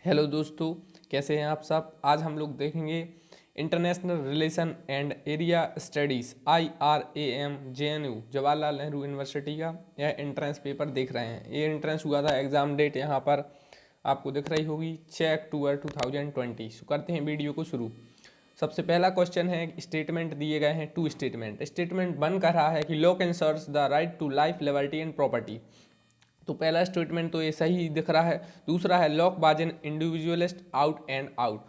Hello दोस्तों, कैसे हैं आप सब। आज हम लोग देखेंगे international relation and area studies IRAM JNU Jawaharlal Nehru university का यह एंट्रेंस पेपर देख रहे हैं। ये एंट्रेंस हुआ था, एग्ज़ाम डेट यहाँ पर आपको दिख रही होगी 6 अक्टूबर 2020। करते हैं वीडियो को शुरू। सबसे पहला क्वेश्चन है, स्टेटमेंट दिए गए हैं 2 स्टेटमेंट। स्टेटमेंट 1 कह रहा है कि law concerns the right to life, liberty and property. तो पहला स्टेटमेंट तो ये सही दिख रहा है। दूसरा है लॉक बाज इन इंडिविजुअलिस्ट आउट एंड आउट।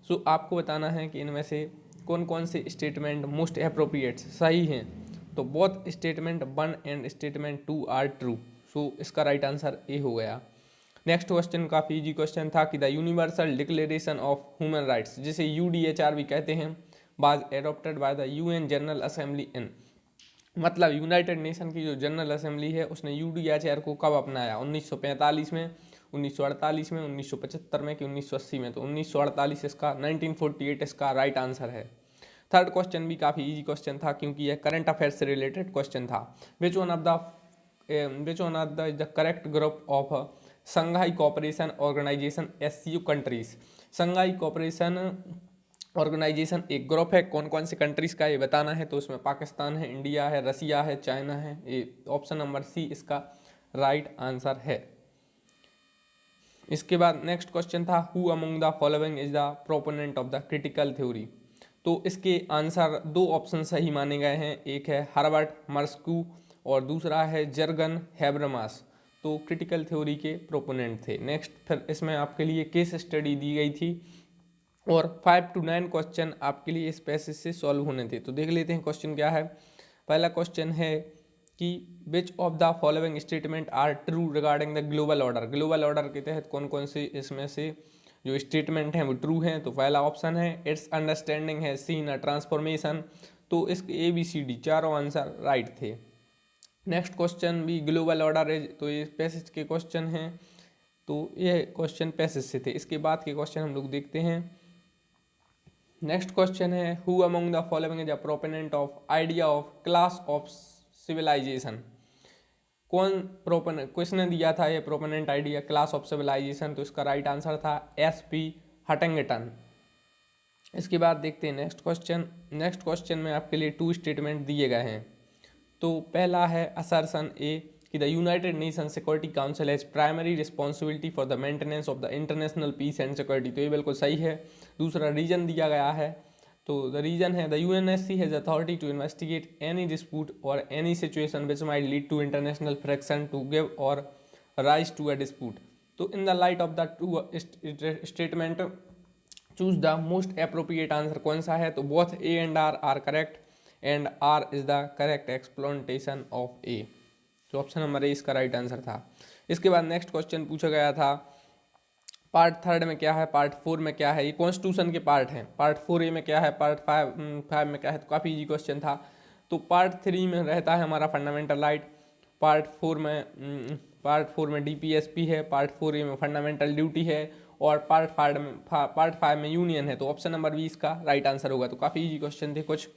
सो आपको बताना है कि इनमें से कौन कौन से स्टेटमेंट मोस्ट अप्रोप्रिएट सही हैं। तो both statement 1 and statement 2 are true. So इसका राइट आंसर ए हो गया। नेक्स्ट क्वेश्चन काफ़ी इजी क्वेश्चन था कि the Universal Declaration of Human Rights, जिसे UDHR भी कहते हैं, was adopted by the UN General Assembly in, मतलब यूनाइटेड नेशन की जो जनरल असेंबली है उसने UDHR को कब अपनाया? 1945 में, 1948 में, 1975 में कि 1980 में? तो 1948 इसका, 1948 इसका राइट आंसर है। थर्ड क्वेश्चन भी काफ़ी इजी क्वेश्चन था क्योंकि यह करंट अफेयर्स से रिलेटेड क्वेश्चन था। Which one of the correct group of Shanghai cooperation organisation SCO countries. Shanghai cooperation organisation एक ग्रुप है, कौन कौन से कंट्रीज़ का ये बताना है। तो उसमें पाकिस्तान है, इंडिया है, रसिया है, चाइना है। ये ऑप्शन नंबर सी इसका राइट आंसर है। इसके बाद नेक्स्ट क्वेश्चन था who among the following is the proponent of the critical theory. तो इसके आंसर 2 ऑप्शन सही माने गए हैं। एक है हर्बर्ट मर्स्क्यू और दूसरा है जर्गन हैब्रमास। तो क्रिटिकल थ्योरी के प्रोपोनेंट थे। नेक्स्ट फिर इसमें आपके लिए केस स्टडी दी गई थी और 5 to 9 क्वेश्चन आपके लिए इस पैसेज से सॉल्व होने थे। तो देख लेते हैं क्वेश्चन क्या है। पहला क्वेश्चन है कि which of the following statement are true regarding the global order. Global order के तहत कौन कौन से इसमें से जो स्टेटमेंट हैं वो ट्रू हैं। तो पहला ऑप्शन है इट्स अंडरस्टैंडिंग है सीन अ ट्रांसफॉर्मेशन। तो इसके ABCD चारों आंसर राइट थे। नेक्स्ट क्वेश्चन भी ग्लोबल ऑर्डर है, तो ये पैसेज के क्वेश्चन हैं। तो ये क्वेश्चन पैसेज से थे। इसके बाद के क्वेश्चन हम लोग देखते हैं। नेक्स्ट क्वेश्चन है who among the following is a proponent of idea of clash of civilisation. कौन प्रोपोनेंट, किसने दिया था ये proponent idea clash of civilisation? तो इसका राइट आंसर था SP हटिंगटन। इसके बाद देखते हैं नेक्स्ट क्वेश्चन। नेक्स्ट क्वेश्चन में आपके लिए 2 स्टेटमेंट दिए गए हैं। तो पहला है असर्शन ए कि the United Nation Security Council has primary responsibility for the maintenance of the international peace and security. तो ये बिल्कुल सही है। दूसरा रीजन दिया गया है, तो द रीजन है the UNSC has authority to investigate any dispute or any situation which might lead to international friction to give or rise to a dispute. तो in the light of the 2 statement choose the most appropriate answer कौन सा है? तो both A and R are correct and R is the correct explanation of A। तो option number A इसका right answer था। इसके बाद नेक्स्ट क्वेश्चन पूछा गया था पार्ट 3 में क्या है, पार्ट 4 में क्या है। ये कॉन्स्टिट्यूशन के पार्ट हैं। पार्ट 4A में क्या है, पार्ट 5 में क्या है। तो काफ़ी इजी क्वेश्चन था। तो पार्ट 3 में रहता है हमारा फंडामेंटल राइट, पार्ट 4 में DPSP है, पार्ट 4A में फंडामेंटल ड्यूटी है और पार्ट 5 में यूनियन है। तो ऑप्शन नंबर बी इसका राइट आंसर होगा। तो काफ़ी इजी क्वेश्चन थे कुछ।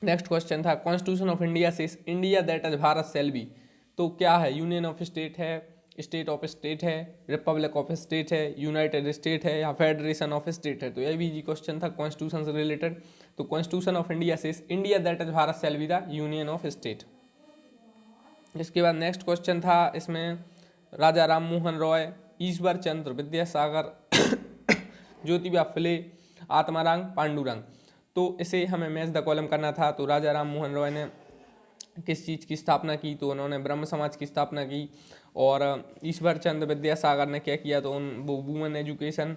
नेक्स्ट क्वेश्चन था कॉन्स्टिट्यूशन ऑफ इंडिया से India that is Bharat shall be. तो क्या है, यूनियन ऑफ स्टेट है, स्टेट ऑफ स्टेट है, रिपब्लिक ऑफ स्टेट है, यूनाइटेड स्टेट है या फेडरेशन ऑफ स्टेट है। तो यह भी इजी क्वेश्चन था कॉन्स्टिट्यूशन से रिलेटेड। तो कॉन्स्टिट्यूशन ऑफ इंडिया से India that is Bharat shall be the union of state. इसके बाद नेक्स्ट क्वेश्चन था इसमें राजा राम मोहन रॉय, ईश्वर चंद्र विद्यासागर, ज्योतिबा फुले, आत्माराम पांडुरंग। तो इसे हमें मैच द कॉलम करना था। तो राजा राम मोहन रॉय ने किस चीज़ की स्थापना की? तो उन्होंने ब्रह्म समाज की स्थापना की। और ईश्वर चंद्र विद्यासागर ने क्या किया? तो वो वुमेन एजुकेशन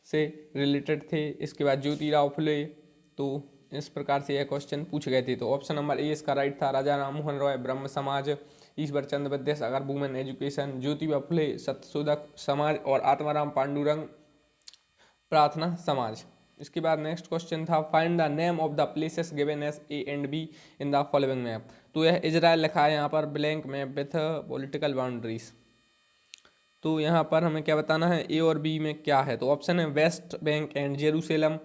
से रिलेटेड थे। इसके बाद ज्योतिराव फुले। तो इस प्रकार से यह क्वेश्चन पूछे गए थे। तो ऑप्शन नंबर ए इसका राइट था। राजा राम मोहन रॉय ब्रह्म समाज, ईश्वर चंद्र विद्यासागर वुमेन एजुकेशन, ज्योतिबा फुले सत्यशोधक समाज और आत्माराम पांडुरंग प्रार्थना समाज। इसके बाद नेक्स्ट क्वेश्चन था find the name of the places given S A and B in the following map. तो यह इजराइल लिखा है यहाँ पर blank map with political boundaries. तो यहाँ पर हमें क्या बताना है, A और B में क्या है। तो ऑप्शन है वेस्ट बैंक एंड जेरूसलम,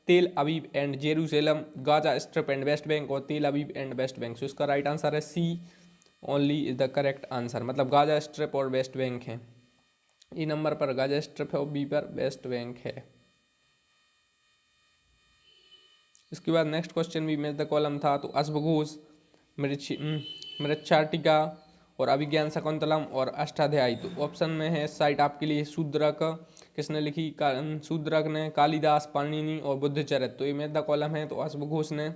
तेल Aviv and Jerusalem, Gaza strip and West Bank और तेल अवीव एंड वेस्ट बैंक। सो इसका राइट आंसर है C only is the correct answer, मतलब गाजा स्ट्रिप और वेस्ट बैंक है। ए नंबर पर गाजा स्ट्रिप है और बी पर वेस्ट बैंक है। इसके बाद नेक्स्ट क्वेश्चन भी मैथ द कॉलम था, तो अश्वघोष, मृच्छाटिका और अभिज्ञान शकुंतलम और अष्टाध्यायी। तो ऑप्शन में है साइट आपके लिए शूद्रक, किसने लिखी, शूद्रक ने, कालिदास, पाणिनि और बुद्धचरित। तो ये मैथ द कॉलम है, तो अश्वघोष ने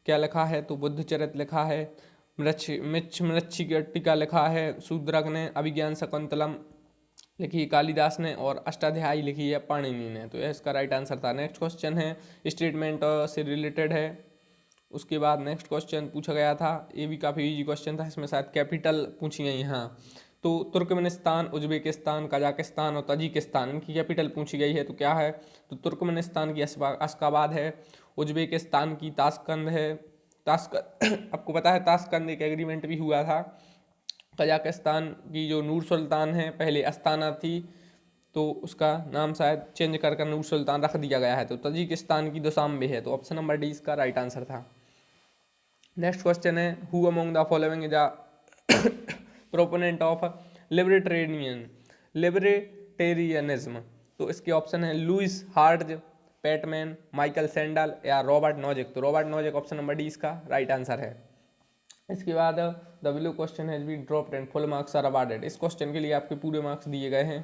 क्या लिखा है, तो बुद्धचरित लिखा है, मृच्छिका लिखा है शूद्रक ने, अभिज्ञान शकुंतलम लिखी कालिदास ने और अष्टाध्यायी लिखी है पाणिनि ने। तो यह इसका राइट आंसर था। नेक्स्ट क्वेश्चन है स्टेटमेंट से रिलेटेड है। उसके बाद नेक्स्ट क्वेश्चन पूछा गया था, ये भी काफ़ी इजी क्वेश्चन था, इसमें शायद कैपिटल पूछी गई। हाँ, तो तुर्कमेनिस्तान, उज्बेकिस्तान, कजाकिस्तान और तजिकिस्तान, इनकी कैपिटल पूछी गई है। तो क्या है, तो तुर्कमेनिस्तान की अशगाबाद है, उज्बेकिस्तान की ताशकंद है, आपको पता है ताशकंद एक एग्रीमेंट भी हुआ था। कजाकिस्तान की जो नूर सुल्तान है, पहले अस्ताना थी, तो उसका नाम शायद चेंज कर नूर सुल्तान रख दिया गया है। तो तजिकिस्तान की दुशांबे है। तो ऑप्शन नंबर डी इसका राइट आंसर था। नेक्स्ट क्वेश्चन है, who among the following is the proponent of libertarianism. तो इसके ऑप्शन है Louis Hartz, Pateman, Michael Sandel या रॉबर्ट नोजिक। तो Robert Nozick option number D इसका राइट आंसर है। इसके बाद the below question has been dropped and full marks are awarded. इस क्वेश्चन के लिए आपके पूरे मार्क्स दिए गए हैं।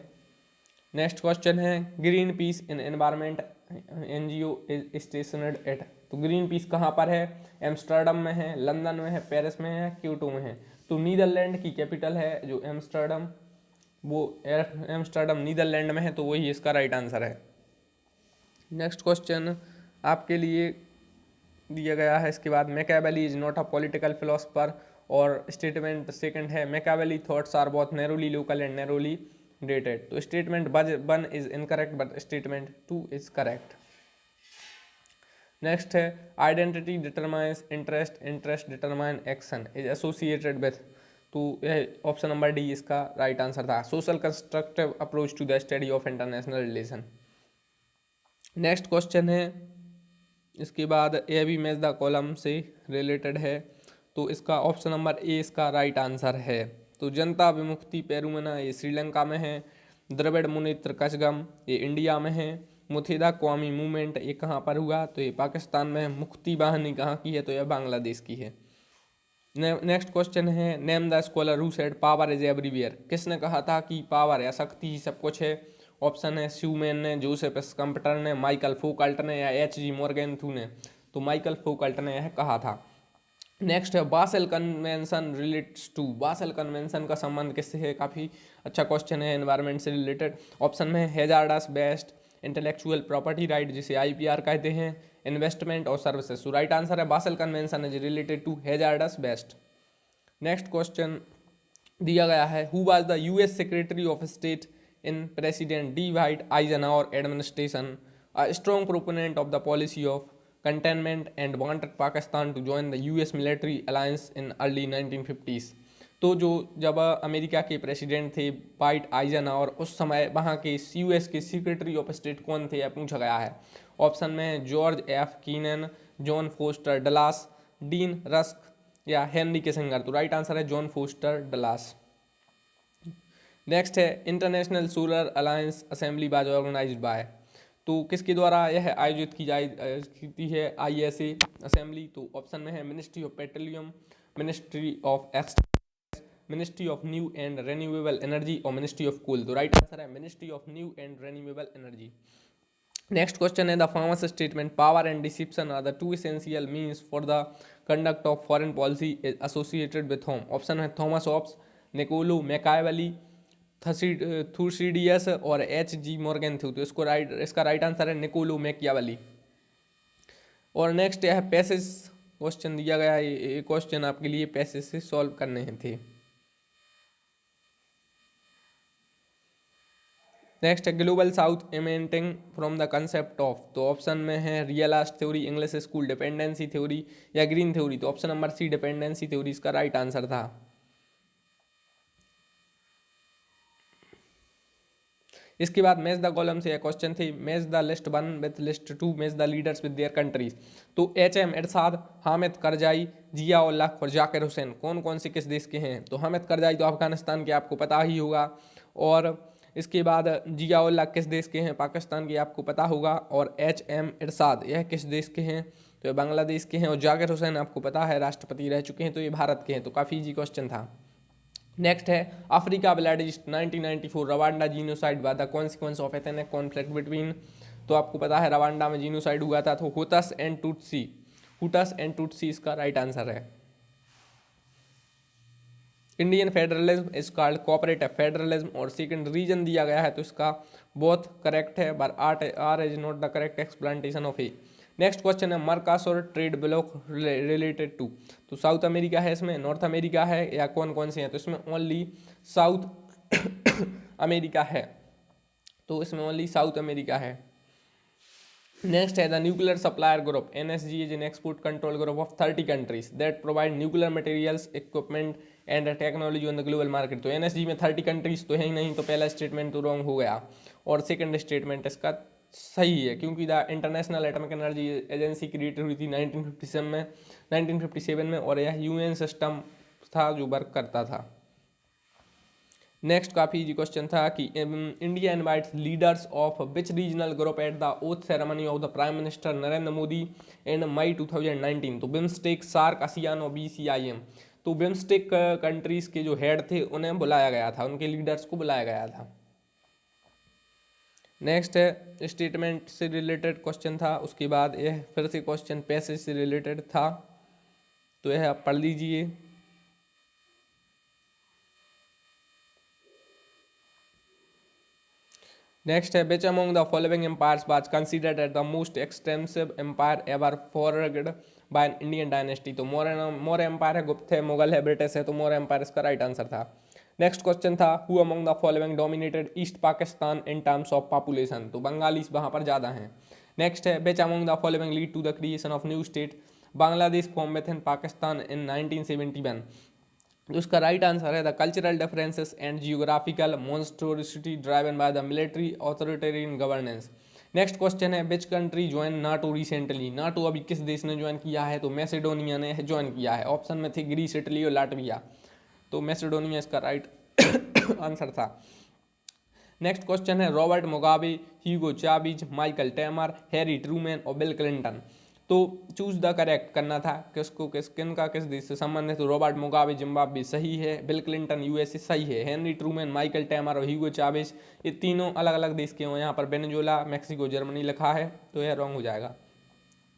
नेक्स्ट क्वेश्चन है, Greenpeace in environment NGO is stationed at. तो ग्रीन पीस कहाँ पर है, एम्स्टर्डम में है, लंदन में है, पेरिस में है, क्योटो में है। तो नीदरलैंड की कैपिटल है जो एम्स्टर्डम, वो एम्स्टर्डम नीदरलैंड में है, तो वही इसका राइट आंसर है। नेक्स्ट क्वेश्चन आपके लिए दिया गया है। इसके बाद Machiavelli is not a political philosopher, और स्टेटमेंट सेकंड है Machiavelli thoughts are both narrowly local and narrowly dated. तो statement 1 is incorrect but statement 2 is correct. Next है identity determines interest, interest determine action, is associated with. तो यह option number D इसका right answer था, social constructive approach to the study of international relation. Next question है, इसके बाद यह भी मैथ द कॉलम से रिलेटेड है। तो इसका ऑप्शन नंबर ए इसका राइट आंसर है। तो जनता विमुक्ति पेरुमना, ये श्रीलंका में है, द्रविड़ मुनेत्र कचगम, ये इंडिया में है, मुथेदा कौमी मूवमेंट, ये कहाँ पर हुआ, तो ये पाकिस्तान में है, मुक्ति वाहिनी कहाँ की है, तो यह बांग्लादेश की है। नेक्स्ट क्वेश्चन है, name the scholar who said power is everywhere. किसने कहा था कि पावर या शक्ति ही सब कुछ है। ऑप्शन है स्यूमैन ने, जोसेफ स्कम्पटर ने, माइकल फोकल्ट ने या एच.जी. मॉर्गेनथ्यू ने। तो माइकल फोकल्ट ने यह कहा था। नेक्स्ट है Basel convention relates to. Basel convention का संबंध किससे है, काफ़ी अच्छा क्वेश्चन है एनवायरनमेंट से रिलेटेड। ऑप्शन में hazardous waste, intellectual property right जिसे आईपीआर कहते हैं, इन्वेस्टमेंट और सर्विसेज। सो राइट आंसर है Basel convention is related to hazardous waste. Next question दिया गया है, who was the US secretary of state in president Dwight Eisenhower administration, a strong proponent of the policy of containment and wanted Pakistan to join the US military alliance in early 1950s। तो जो जब America के president थे white Eisenhower, उस समय वहाँ के US के सेक्रेटरी ऑफ स्टेट कौन थे, यह पूछा गया है। ऑप्शन में George F Kennan, John Foster Dulles, Dean Rusk या हेनरी किसिंगर। तो राइट आंसर है जॉन फोस्टर डलास। नेक्स्ट है International Solar Alliance assembly was organised by. तो किसके द्वारा यह आयोजित की है ISA असेंबली। तो ऑप्शन में है ministry of petroleum, ministry of express, ministry of new and renewable energy और मिनिस्ट्री ऑफ कोल। तो राइट आंसर है ministry of new and renewable energy. Next question है the famous statement power and deception are the two essential means for the conduct of foreign policy is associated with whom. Option है Thomas Hobbes, Niccolo Machiavelli, Thucydides और H.G. Morgenthau. तो इसका right answer है Niccolo Machiavelli. और next यह passage question दिया गया है, ये क्वेश्चन आपके लिए पैसेज से सॉल्व करने थे। नेक्स्ट है global south emanating from the concept of. तो ऑप्शन में है realist theory, English school, dependency theory या ग्रीन थ्योरी। तो option number C dependency theory इसका राइट आंसर था। इसके बाद मैच द कॉलम से क्वेश्चन थे, match the list 1 with list 2, match the leaders with their countries. तो HM इरशाद, हामिद करजाई, जिया उल हक और जाकिर हुसैन कौन कौन से किस देश के हैं। तो हामिद करजाई तो अफगानिस्तान के, आपको पता ही होगा, और इसके बाद जियाउल्ला किस देश के हैं? पाकिस्तान के, आपको पता होगा। और HM इरशाद यह किस देश के हैं? तो ये बांग्लादेश के हैं। और जाकिर हुसैन आपको पता है राष्ट्रपति रह चुके हैं, तो ये भारत के हैं। तो काफ़ी इजी क्वेश्चन था। नेक्स्ट है Africa bloodiest 1994 Rwanda genocide by the consequence of ethnic conflict between, तो आपको पता है रवांडा में जीनोसाइड हुआ था, तो हुटस एंड टुटसी इसका राइट आंसर है। Indian federalism is called cooperative federalism, और सेकंड रीजन दिया गया है, तो इसका बोथ करेक्ट है, but R is not the correct explanation of A. Next question है Mercosur trade bloc related to, तो साउथ अमेरिका है, इसमें नॉर्थ अमेरिका है, या कौन कौन से हैं? तो इसमें ओनली साउथ अमेरिका है, तो इसमें ओनली साउथ अमेरिका है। नेक्स्ट है the nuclear supplier group NSG is an export control group of 30 countries that provide nuclear materials equipment and technology on the global market, तो NSG में 30 countries तो है ही नहीं, तो पहला स्टेटमेंट तो रॉन्ग हो गया, और सेकंड स्टेटमेंट इसका सही है, क्योंकि the international atomic energy agency created हुई थी 1957 में, और यह UN सिस्टम था जो वर्क करता था। नेक्स्ट काफ़ी इजी क्वेश्चन था कि India invites leaders of which regional group at the oath ceremony of the prime minister Narendra Modi in May 2019, तो बिम्स्टेक, सार्क, आसियान और BCIM, तो बिम्स्टेक कंट्रीज के जो हेड थे उन्हें बुलाया गया था, उनके लीडर्स को बुलाया गया था। नेक्स्ट है स्टेटमेंट से रिलेटेड क्वेश्चन था, उसके बाद यह फिर से क्वेश्चन पैसेज से रिलेटेड था, तो यह आप पढ़ लीजिए। नेक्स्ट है which among the following empires was considered at the most extensive empire ever forward by an Indian dynasty, तो मौर्य एम्पायर है, गुप्त है, मुगल है, ब्रिटिश है, तो मौर्य एम्पायर इसका राइट आंसर था। नेक्स्ट क्वेश्चन था who among the following dominated East Pakistan in terms of population, तो बंगालीस वहाँ पर ज़्यादा हैं। नेक्स्ट है which among the following lead to the creation of new state Bangladesh form within Pakistan in 1971, तो इसका राइट आंसर है the cultural differences and geographical monstrosity driven by the military authoritarian governance. Next question है which country join NATO recently, NATO अभी किस देश ने join किया है? तो मैसेडोनिया ने ज्वाइन किया है। ऑप्शन में थे ग्रीस, इटली और लाटविया, तो मैसेडोनिया इसका राइट आंसर था। नेक्स्ट क्वेश्चन है रॉबर्ट मुगाबे, ह्यूगो चावीज, माइकल टेमर, हैरी ट्रूमैन और बिल क्लिंटन, तो चूज द करेक्ट करना था, किसको किनका किस देश से संबंध है? तो रॉबर्ट मुगाबे जिम्बाब्वे सही है, बिल क्लिंटन USA सही है, हेनरी ट्रूमैन, माइकल टेमर और ह्यूगो चावेज ये तीनों अलग अलग देश के हैं। यहाँ पर वेनेजुएला, मैक्सिको, जर्मनी लिखा है, तो यह रॉन्ग हो जाएगा।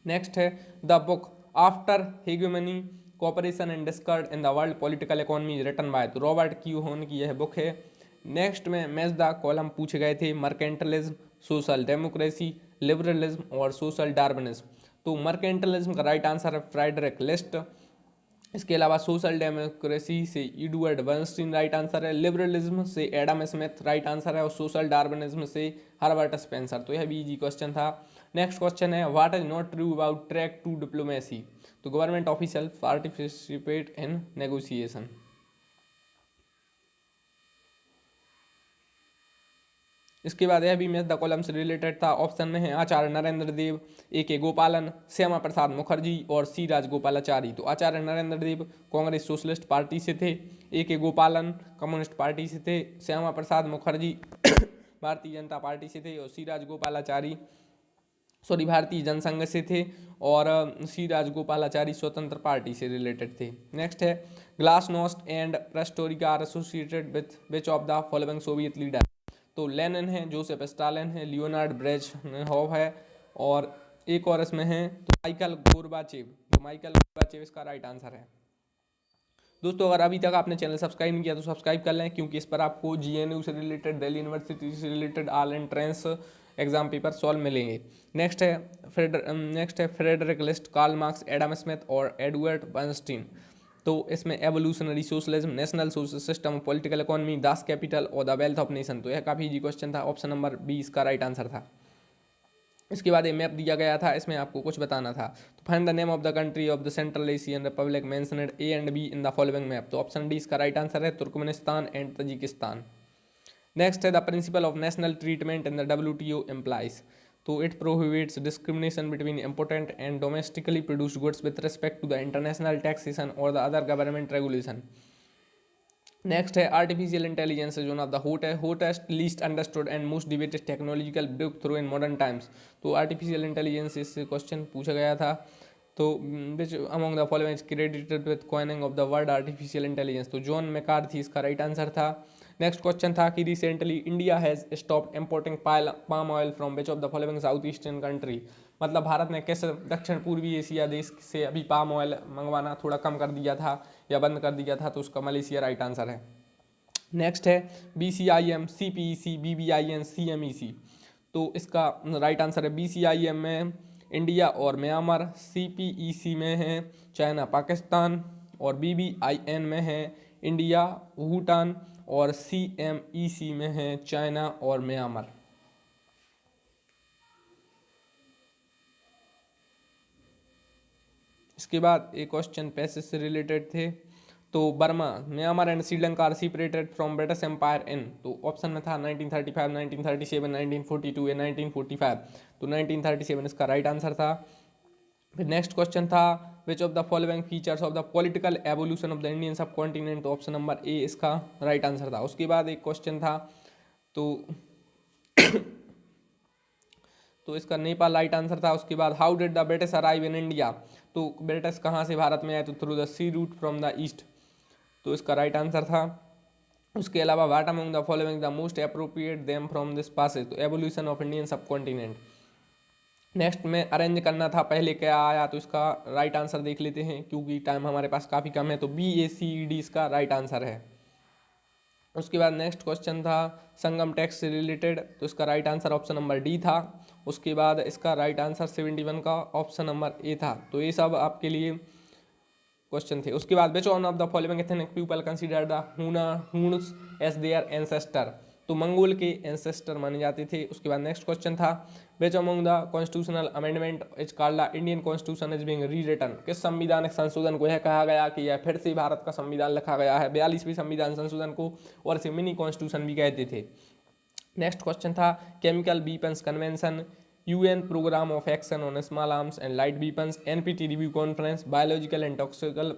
नेक्स्ट है the book After Hegemony cooperation and discord in the world political economy written by, तो रॉबर्ट क्यूहोन की यह बुक है। नेक्स्ट में मैच द कॉलम पूछे गए थे मर्केंटलिज्म, सोशल डेमोक्रेसी, लिबरलिज्म और सोशल डार्विनिज्म, तो मर्केंटलिज्म का राइट आंसर है फ्रेडरिक लिस्ट। इसके अलावा सोशल डेमोक्रेसी से एडवर्ड बर्नस्टीन राइट आंसर है, लिबरलिज्म से एडम स्मिथ राइट आंसर है, और सोशल डार्विनिज्म से हर्बर्ट स्पेंसर, तो यह भी इजी क्वेश्चन था। नेक्स्ट क्वेश्चन है what is not true about track two diplomacy, तो government official participate in negotiation. इसके बाद यह भी मैथ द कॉलम से रिलेटेड था। ऑप्शन में है आचार्य नरेंद्र देव, A.K. गोपालन, श्यामा प्रसाद मुखर्जी और C. राजगोपालाचारी, तो आचार्य नरेंद्र देव कांग्रेस सोशलिस्ट पार्टी से थे, A.K. गोपालन कम्युनिस्ट पार्टी से थे, श्यामा प्रसाद मुखर्जी भारतीय जनता पार्टी से थे, और C. राजगोपालाचारी भारतीय जनसंघ से थे, और C. राजगोपालाचारी स्वतंत्र पार्टी से रिलेटेड थे। नेक्स्ट है glasnost and perestroika are associated with which of the following Soviet leader, तो लेनिन है, जोसेफ स्टालिन है, लियोनार्ड ब्रेजनेव है, और एक और इसमें है तो माइकल गोर्बाचेव, तो माइकल गोर्बाचेव इसका राइट आंसर है। दोस्तों अगर अभी तक आपने चैनल सब्सक्राइब नहीं किया तो सब्सक्राइब कर लें, क्योंकि इस पर आपको GNU से रिलेटेड, दिल्ली यूनिवर्सिटी से related all entrance exam paper solve मिलेंगे। नेक्स्ट है Friedrich List, Karl Marx, Adam Smith और एडवर्ड बर्नस्टीन, तो इसमें evolutionary socialism, national social system, political economy, Das Kapital और द वेल्थ ऑफ नेशन, तो यह काफ़ी इजी क्वेश्चन था। ऑप्शन नंबर 20 का राइट आंसर था। इसके बाद ये मैप दिया गया था, इसमें आपको कुछ बताना था, तो find the name of the country of the Central Asian republic mentioned A and B in the following map, तो ऑप्शन डी इसका राइट आंसर है, तुर्कमेनिस्तान एंड तजिकिस्तान। नेक्स्ट है the principle of national treatment in the WTO employs, तो it prohibits discrimination between important and domestically produced goods with respect to the international taxation और the other government regulation, next है artificial intelligence is one of the hottest least understood and most debated technological break through in modern times. तो artificial intelligence इससे question पूछा गया था। तो which among the following is credited with coining of the word artificial intelligence. तो John McCarthy इसका right answer था। Next question था कि recently India has stopped importing palm oil from which of the following south eastern country. मतलब भारत ने किस दक्षिण पूर्वी एशिया देश से अभी पाम ऑयल मंगवाना थोड़ा कम कर दिया था या बंद कर दिया था, तो उसका मलेशिया राइट आंसर है। नेक्स्ट है BCIM, CPEC, BBIN, CMEC। तो इसका राइट आंसर है BCIM में इंडिया और म्यांमार, CPEC में है चाइना पाकिस्तान, और BBIN में है इंडिया भूटान, और CMEC में है चाइना और म्यांमार। इसके बाद एक क्वेश्चन पैसे से रिलेटेड थे। तो Burma, Myanmar and Sri Lanka are separated from British empire in. तो ऑप्शन में था 1935, 1937, 1942 या 1945। तो 1937 इसका राइट आंसर था। फिर नेक्स्ट क्वेश्चन था विच of the following features of the political evolution of the Indian सब कॉन्टिनेंट। तो ऑप्शन नंबर ए इसका राइट आंसर था। उसके बाद एक क्वेश्चन था तो इसका नेपाल राइट आंसर था। उसके बाद how did the British arrive in India. तो ब्रिटिश कहाँ से भारत में आए, तो through the sea route from the east. तो इसका राइट आंसर था। उसके अलावा what among the following the most appropriate them from this passage. तो evolution of Indian subcontinent. Next में अरेंज करना था, पहले क्या आया, तो इसका राइट आंसर देख लेते हैं क्योंकि टाइम हमारे पास काफ़ी कम है। तो BACED इसका राइट आंसर है। उसके बाद नेक्स्ट क्वेश्चन था संगम टैक्स से रिलेटेड। तो इसका right answer option number D था। उसके बाद इसका राइट आंसर 71 का ऑप्शन नंबर ए था। तो ये सब आपके लिए क्वेश्चन थे। उसके बाद which one of the following ethnic people consider the Huns as their ancestor. तो मंगोल के एंसेस्टर माने जाते थे। उसके बाद नेक्स्ट क्वेश्चन था which among the constitutional amendment is called the Indian constitution is being rewritten. किस संविधानिक संशोधन को यह कहा गया कि यह फिर से भारत का संविधान लिखा गया है। 42वीं संविधान संशोधन को, और इसे मिनी कॉन्स्टिट्यूशन भी कहते थे। नेक्स्ट क्वेश्चन था chemical weapons convention, UN programme of action on small arms and light weapons, NPT review conference, biological and toxical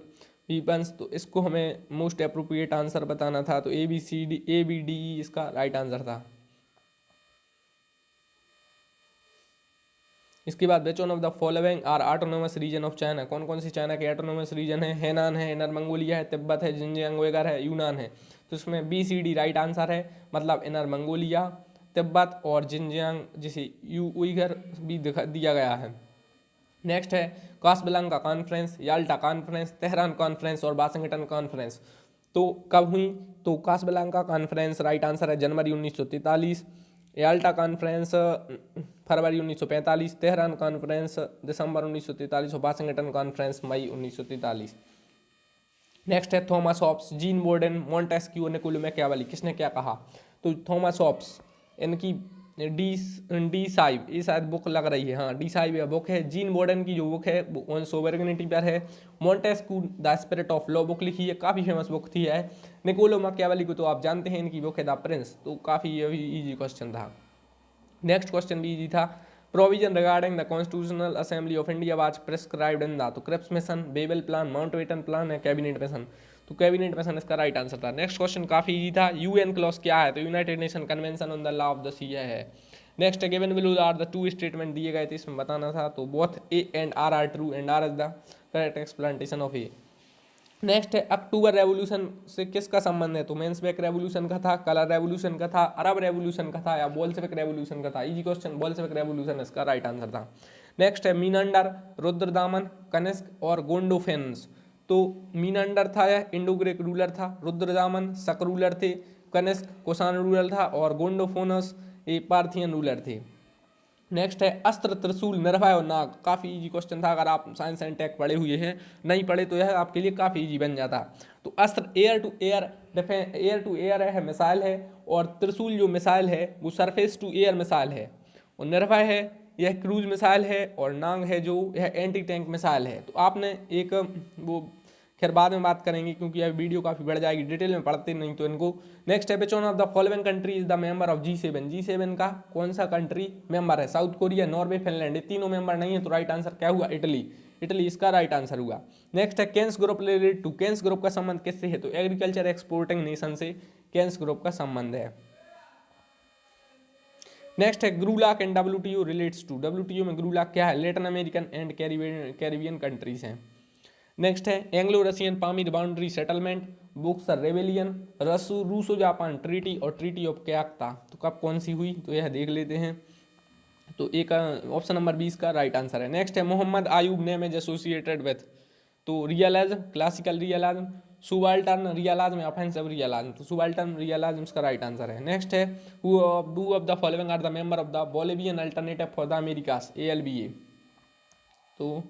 weapons. तो इसको हमें मोस्ट अप्रोप्रिएट आंसर बताना था। तो ABDE इसका राइट आंसर था। इसके बाद which one of the following are autonomous region of China. कौन कौन सी चाइना के ऑटोनोमस रीजन है। हेनान है, इनर मंगोलिया है, तिब्बत है, जिनजियांग उइगर है, यूनान है। तो इसमें BCD राइट आंसर है। मतलब इनर मंगोलिया, तिब्बत और जिनजियांग, जिसे उइगर भी दिया गया है। नेक्स्ट है Casablanca conference, Yalta conference, Tehran conference और वाशिंगटन कॉन्फ्रेंस। तो कब हुई, तो कासब्लैंका कॉन्फ्रेंस राइट आंसर है जनवरी 1943, याल्टा कॉन्फ्रेंस फरवरी 1945, तेहरान कॉन्फ्रेंस दिसंबर 1943 और वाशिंगटन कॉन्फ्रेंस मई 1943। नेक्स्ट है Thomas Hobbes, Jean Bodin, Montesquieu, Niccolo Machiavelli. किसने क्या कहा, तो थॉमस हॉब्स, इनकी डी साइव, ये शायद बुक लग रही है, हाँ डी साइव यह बुक है। जीन बोर्डन की जो बुक है वो सोवरेनिटी पर है। Montesquieu the spirit of law book लिखी है, काफ़ी फेमस बुक थी है। निकोलो मैकियावेली को तो आप जानते हैं, इनकी बुक है द प्रिंस। तो काफ़ी इजी क्वेश्चन था। नेक्स्ट क्वेश्चन भी इजी था। Provision regarding the constitutional assembly of India was prescribed in the. तो Cripps mission, Wavell plan, Mountbatten plan है, कैबिनेट मिशन। तो कैबिनेट मिशन इसका राइट आंसर था। नेक्स्ट क्वेश्चन काफी इजी था। UN क्लॉज क्या है, तो United Nation convention on the law of the sea है। Next given below are the two statement दिए गए थे, इसमें बताना था। तो both A and R are true and R is the correct explanation of A। Next है October revolution से किसका संबंध है, तो मेंसवेक रेवोल्यूशन का था, कलर रेवोल्यूशन का था, अरब रेवोल्यूशन का था, या बोल्शेविक रेवोल्यूशन का था। इजी क्वेश्चन, बोल्शेविक रेवोल्यूशन इसका राइट आंसर था। नेक्स्ट है मीनांडर, रुद्रदामन, कनिष्क और गोंडोफेन्स। तो मीनांडर था यह इंडो ग्रीक रूलर था, रुद्रदामन शक रूलर थे, कनिष्क कुषाण रूलर था, और गोंडोफोनस ये पार्थियन रूलर थे। नेक्स्ट है अस्त्र, त्रिशूल, निर्भय और नाग। काफ़ी इजी क्वेश्चन था, अगर आप साइंस एंड टेक पढ़े हुए हैं, नहीं पढ़े तो यह आपके लिए काफ़ी इजी बन जाता। तो अस्त्र एयर टू एयर है, मिसाइल है, और त्रिशूल जो मिसाइल है वो सरफेस टू एयर मिसाइल है, और निर्भय है यह क्रूज मिसाइल है, और नाग है जो यह एंटी टैंक मिसाइल है। तो आपने एक वो खैर बाद में बात करेंगे क्योंकि यह वीडियो काफ़ी बढ़ जाएगी, डिटेल में पढ़ते नहीं तो इनको। नेक्स्ट है विच one of the following country is the member of G7। G7 का कौन सा कंट्री मेंबर है, साउथ कोरिया, नॉर्वे, फिनलैंड। ये तीनों मेंबर नहीं है, तो राइट आंसर क्या हुआ, इटली। इटली इसका राइट आंसर हुआ। नेक्स्ट है Cairns group related to, Cairns group का संबंध किससे है? तो एग्रीकल्चर एक्सपोर्टिंग नेशन से केन्स ग्रुप का संबंध है। नेक्स्ट है ग्रूलाक and WTO relates to, WTO में ग्रूलाक क्या है? Latin American and Caribbean countries हैं। नेक्स्ट है Anglo Russian Pamir boundary settlement, Boxer rebellion, Russo Japan treaty और ट्रीटी ऑफ क्याक्ता, तो कब कौन सी हुई? तो यह देख लेते हैं। तो एक ऑप्शन नंबर 20 का राइट आंसर है। नेक्स्ट है Mohammad Ayub name is associated with, तो realism, classical realism, subaltern realism, offensive realism, तो सुबाल्टर्न रियलिज्म इसका राइट आंसर है। नेक्स्ट है who of the following are the member of the Bolivarian alternative for the Americas, ALBA। तो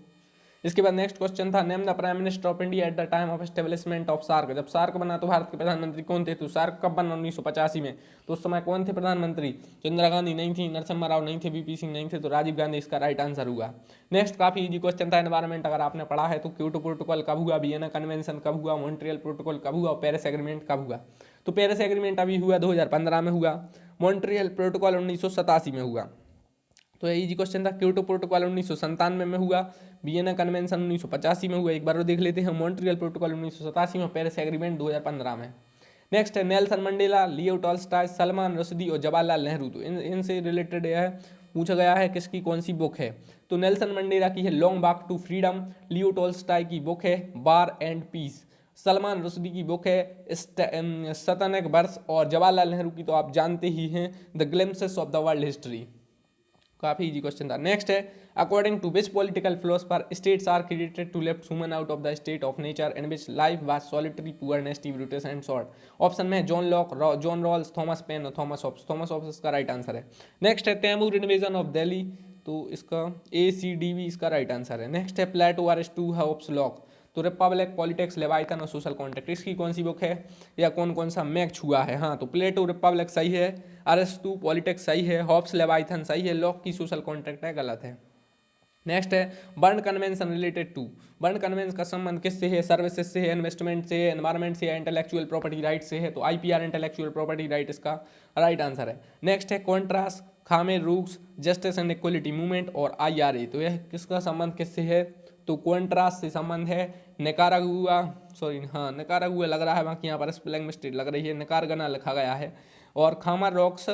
इसके बाद next question था name the prime minister of India at the time of establishment of SAARC, जब SAARC बना तो भारत के प्रधानमंत्री कौन थे? तो सार्क कब बना? 1985 में। तो उस समय कौन थे प्रधानमंत्री? इंदिरा गांधी नहीं थी, नरसिम्हा राव नहीं थे, VP सिंह नहीं थे, तो राजीव गांधी इसका राइट आंसर हुआ। नेक्स्ट काफी इजी क्वेश्चन था एनवायरमेंट, अगर आपने पढ़ा है तो क्योटो प्रोटोकॉल कब हुआ, वियना कन्वेंशन कब हुआ, मॉन्ट्रियल प्रोटोकॉल कब हुआ और पेरिस एग्रीमेंट कब हुआ? तो पेरिस एग्रीमेंट अभी हुआ 2015 में हुआ, मॉन्ट्रियल प्रोटोकॉल 1987 में हुआ। तो ये इजी क्वेश्चन था। क्योटो प्रोटोकॉल 1997 में हुआ, वियना कन्वेंशन 1985 में हुआ, एक बार देख लेते हैं। मॉन्ट्रियल प्रोटोकॉल 1987 में, पेरिस एग्रीमेंट 2015 में। नेक्स्ट है Nelson Mandela, Leo Tolstoy, Salman Rushdie और जवाहरलाल नेहरू, तो इनसे रिलेटेड यह पूछा गया है किसकी कौन सी बुक है? तो नेल्सन मंडेला की है long walk to freedom, Leo Tolstoy की बुक है war and peace, Salman Rushdie की बुक है शतनक वर्ष और जवाहरलाल नेहरू की तो आप जानते ही हैं the glimpses of the world history. काफी इजी क्वेश्चन था। नेक्स्ट है according to which political philosopher states are created to left human out of the state of nature in which life was solitary poor nasty brutish and short. Option में है John Locke, John Rawls, Thomas Paine और Thomas Hobbes, Thomas Hobbes इसका right answer है। Next है Timur invasion of Delhi, तो इसका ACDV इसका right answer है। नेक्स्ट है प्लेटो अरिस्टो हॉब्स लॉक, तो रिपब्लिक, पॉलिटिक्स, लेवाइथन और सोशल कॉन्ट्रैक्ट, इसकी कौन सी बुक है या कौन कौन सा मैच हुआ है? हाँ, तो प्लेटो रिपब्लिक सही है, अरिस्टो पॉलिटिक्स सही है, हॉब्स लेवाइथन सही है, लॉक की सोशल कॉन्ट्रैक्ट है गलत है। नेक्स्ट है Berne convention related to, Berne convention का संबंध किससे है? सर्विसेज से है, इन्वेस्टमेंट से है, एनवायरमेंट से है, इंटेलेक्चुअल प्रॉपर्टी राइट से है, तो IPR इंटेलेक्चुअल प्रॉपर्टी राइट इसका राइट आंसर है। नेक्स्ट है contrast, Khmer Rouge, justice and equality movement और IRA, तो यह किसका संबंध किससे है? तो कॉन्ट्रास्ट से संबंध है, निकारागुआ, निकारागुआ लग रहा है, बाकी यहाँ पर स्पेलिंग मिस्टेक लग रही है, निकारगना लिखा गया है, और Khmer Rouge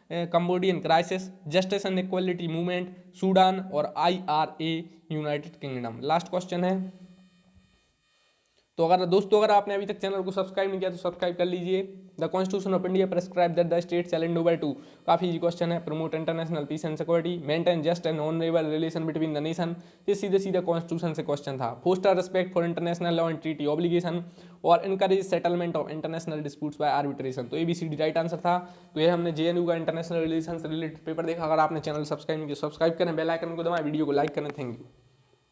Cambodian crisis, justice and equality movement Sudan और IRA United Kingdom. Last question है। तो अगर आपने अभी तक चैनल को सब्सक्राइब नहीं किया तो सब्सक्राइब कर लीजिए। The constitution of India prescribe that the state shall endeavour to, काफी इजी क्वेश्चन है, promote international peace and security, maintain just and honourable relation between the nation, ये सीधे सीधे कॉन्स्टिट्यूशन से क्वेश्चन था। Foster respect for international law and treaty obligation और encourage settlement of international disputes by arbitration, तो ABCD right answer था। तो ये हमने JNU का इंटरनेशनल रिलेशन से रिलेटेड पेपर देखा। अगर आपने चैनल सब्सक्राइब नहीं किया सब्सक्राइब करें, बेल आइकन को दबाएं, वीडियो को लाइक करें। Thank you.